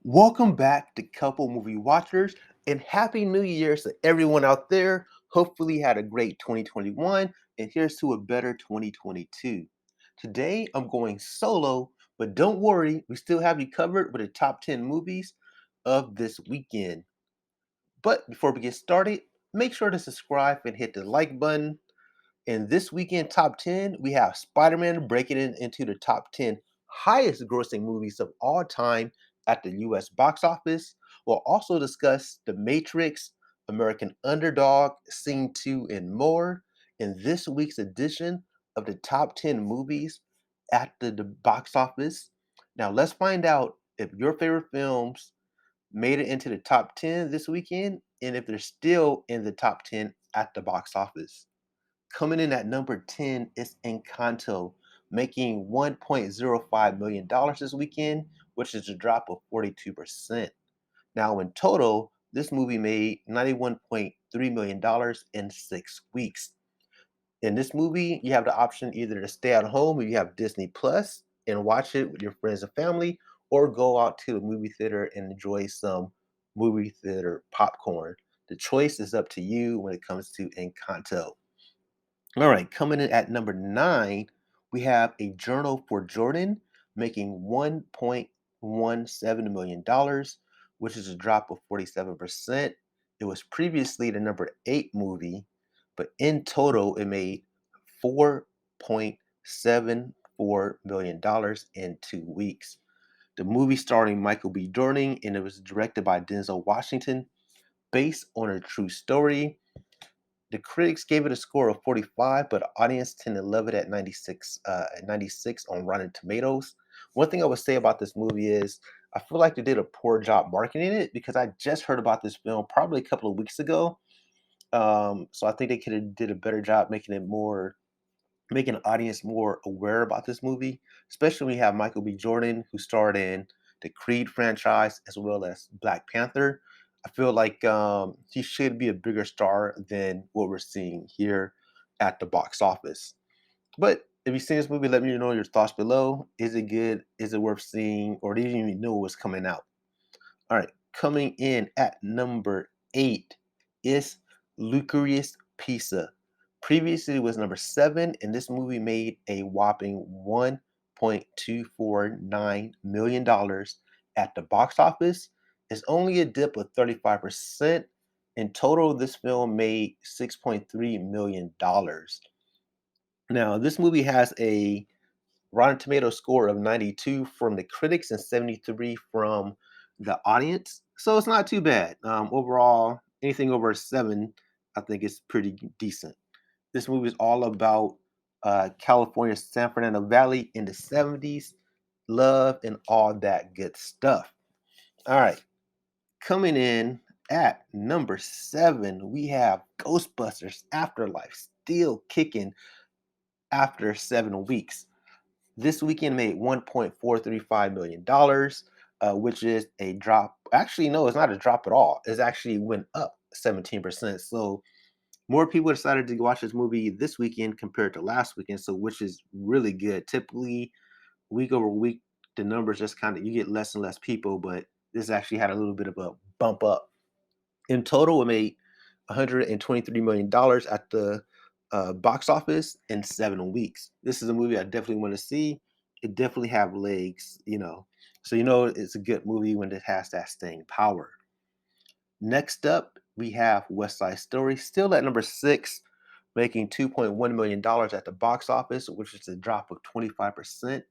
Welcome back to Couple Movie Watchers and Happy New Year's to everyone out there. Hopefully, you had a great 2021 and here's to a better 2022. Today, I'm going solo, but don't worry, we still have you covered with the top 10 movies of this weekend. But before we get started, make sure to subscribe and hit the like button. In this weekend top 10, we have Spider-Man breaking into the top 10 highest grossing movies of all time at the US box office. We'll also discuss The Matrix, American Underdog, Scene 2, and more in this week's edition of the top 10 movies at the box office. Now, let's find out if your favorite films made it into the top 10 this weekend and if they're still in the top 10 at the box office. Coming in at number 10 is Encanto, making $1.05 million this weekend, which is a drop of 42%. Now, in total, this movie made $91.3 million in 6 weeks. In this movie, you have the option either to stay at home if you have Disney Plus and watch it with your friends and family, or go out to the movie theater and enjoy some movie theater popcorn. The choice is up to you when it comes to Encanto. All right, coming in at number 9, we have A Journal for Jordan making $1.17 million, which is a drop of 47%. It was previously the number 8 movie, but in total, it made $4.74 million in 2 weeks. The movie starring Michael B. Jordan and it was directed by Denzel Washington, based on a true story. The critics gave it a score of 45, but the audience tended to love it at 96 on Rotten Tomatoes. One thing I would say about this movie is I feel like they did a poor job marketing it because I just heard about this film probably a couple of weeks ago. So I think they could have did a better job making the audience more aware about this movie, especially when you have Michael B. Jordan, who starred in the Creed franchise as well as Black Panther. I feel like he should be a bigger star than what we're seeing here at the box office. But if you've seen this movie, let me know your thoughts below. Is it good? Is it worth seeing? Or did you even know it was coming out? All right, coming in at number 8 is Licorice Pizza. Previously, it was number 7, and this movie made a whopping $1.249 million at the box office. It's only a dip of 35%. In total, this film made $6.3 million. Now, this movie has a Rotten Tomato score of 92 from the critics and 73 from the audience. So it's not too bad. Overall, anything over a 7, I think is pretty decent. This movie is all about California's San Fernando Valley in the 70s, love, and all that good stuff. All right, coming in at number 7, we have Ghostbusters Afterlife, still kicking after 7 weeks. This weekend made $1.435 million, which is a drop. Actually, no, it's not a drop at all. It actually went up 17%. So more people decided to watch this movie this weekend compared to last weekend. So which is really good. Typically, week over week, the numbers just kind of you get less and less people, but this actually had a little bit of a bump up. In total, it made $123 million at the box office in 7 weeks. This is a movie I definitely want to see. It definitely have legs. So it's a good movie when it has that staying power. Next up, we have West Side Story, still at number 6, making $2.1 million at the box office, which is a drop of 25%.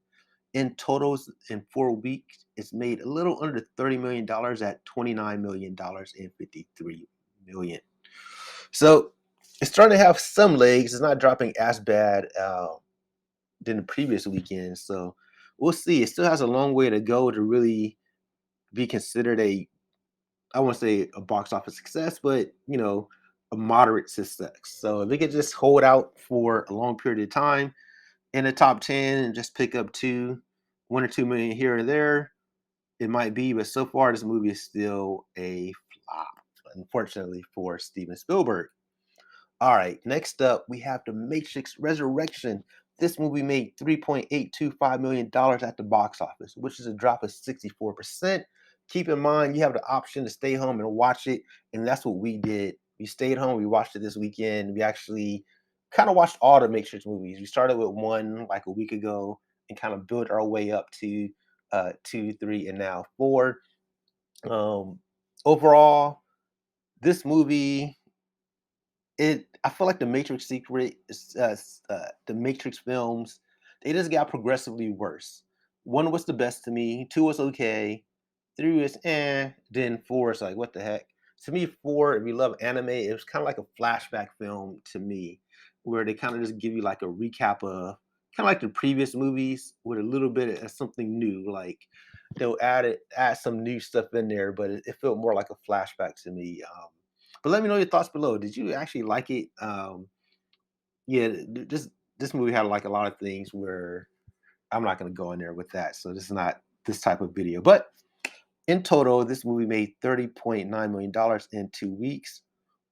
In totals, in 4 weeks, it's made a little under $30 million at $29 million and 53 million. So it's starting to have some legs. It's not dropping as bad than the previous weekend. So we'll see. It still has a long way to go to really be considered I won't say a box office success, but a moderate success. So if it could just hold out for a long period of time in the top 10 and just pick up 1 or 2 million here or there, it might be. But so far, this movie is still a flop, unfortunately, for Steven Spielberg. All right, next up, we have The Matrix Resurrection. This movie made $3.825 million at the box office, which is a drop of 64%. keep in mind you have the option to stay home and watch it, and that's what we did. We stayed home. We watched it this weekend. We actually kind of watched all the Matrix movies. We started with one like a week ago and kind of built our way up to two, three, and now four. Um, Overall, this movie, it I feel like the Matrix secret is the Matrix films, they just got progressively worse. One was the best to me, two was okay, three was then four is like what the heck. To me, four, if you love anime, it was kind of like a flashback film to me, where they kind of just give you like a recap of kind of like the previous movies with a little bit of something new. Like they'll add some new stuff in there, but it felt more like a flashback to me. But let me know your thoughts below. Did you actually like it? Yeah, this movie had like a lot of things where I'm not going to go in there with that. So this is not this type of video. But in total, this movie made $30.9 million in 2 weeks.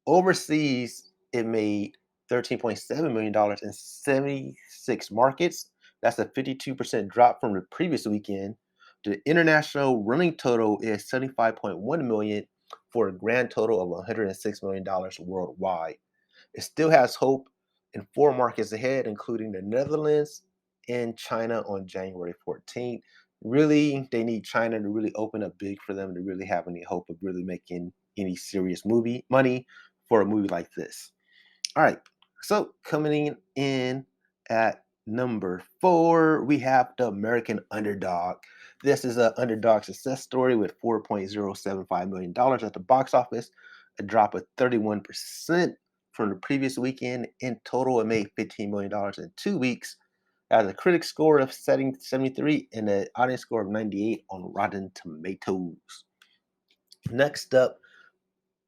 Overseas, it made $13.7 million in 76 markets. That's a 52% drop from the previous weekend. The international running total is 75.1 million for a grand total of $106 million worldwide. It still has hope in four markets ahead, including the Netherlands and China on January 14th. Really, they need China to really open up big for them to really have any hope of really making any serious movie money for a movie like this. All right. So coming in at number four, we have the American Underdog. This is an underdog success story with $4.075 million at the box office, a drop of 31% from the previous weekend. In total, it made $15 million in 2 weeks. It has a critic score of 73 and an audience score of 98 on Rotten Tomatoes. Next up,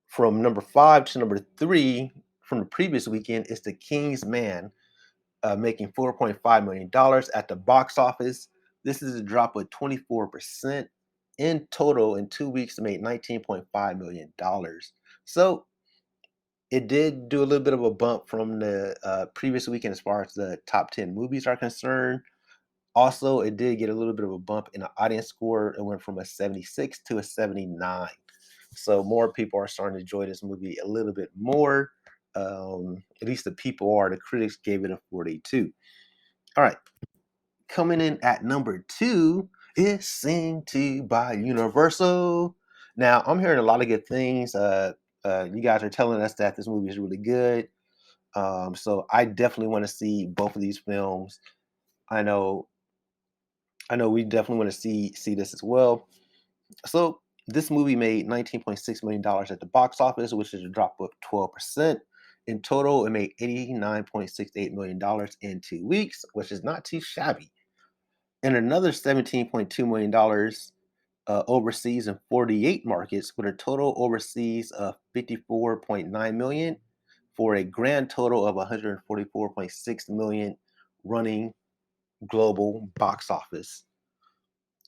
from number five to number three from the previous weekend is The King's Man, making $4.5 million at the box office. This is a drop of 24%. In total, in 2 weeks, it made $19.5 million. So it did do a little bit of a bump from the previous weekend as far as the top 10 movies are concerned. Also, it did get a little bit of a bump in the audience score. It went from a 76 to a 79. So more people are starting to enjoy this movie a little bit more. At least the people are. The critics gave it a 42. All right. Coming in at number two is Sing 2 by Universal. Now, I'm hearing a lot of good things. You guys are telling us that this movie is really good. So I definitely want to see both of these films. I know we definitely want to see this as well. So this movie made $19.6 million at the box office, which is a drop of 12%. In total, it made $89.68 million in 2 weeks, which is not too shabby. And another $17.2 million overseas in 48 markets, with a total overseas of 54.9 million for a grand total of 144.6 million running global box office.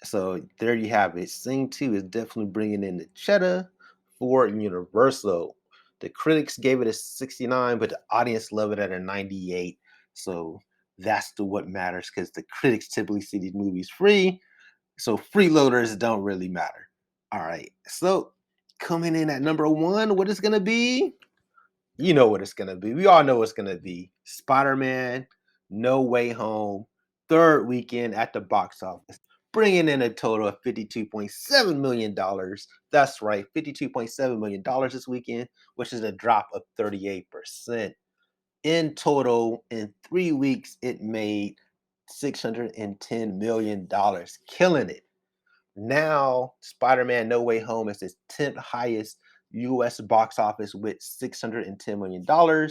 So there you have it. Sing 2 is definitely bringing in the cheddar for Universal. The critics gave it a 69, but the audience loved it at a 98. So that's what matters, because the critics typically see these movies free. So freeloaders don't really matter. All right. So coming in at number one, what is going to be? You know what it's gonna be. We all know what's gonna be. Spider-Man, No Way Home, third weekend at the box office, bringing in a total of $52.7 million. That's right, $52.7 million this weekend, which is a drop of 38%. In total, in 3 weeks, it made $610 million, killing it. Now, Spider-Man No Way Home is its 10th highest US box office with $610 million,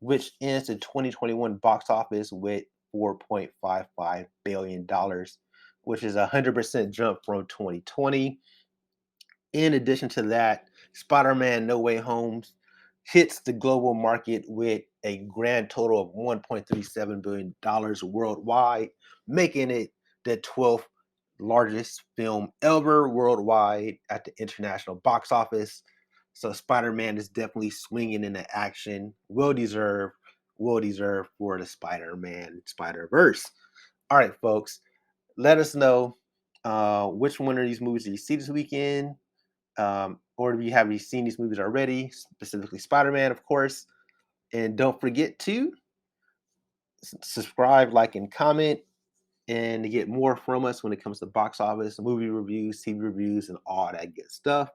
which ends the 2021 box office with $4.55 billion, which is a 100% jump from 2020. In addition to that, Spider-Man No Way Home hits the global market with a grand total of $1.37 billion worldwide, making it the 12th largest film ever worldwide at the international box office. So Spider-Man is definitely swinging into action. Well deserved for the Spider-Man Spider-Verse. All right, folks, let us know Which one of these movies did you see this weekend? Or have you seen these movies already? Specifically, Spider Man, of course. And don't forget to subscribe, like, and comment, and to get more from us when it comes to box office, movie reviews, TV reviews, and all that good stuff.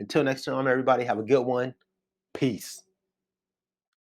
Until next time, everybody, have a good one. Peace.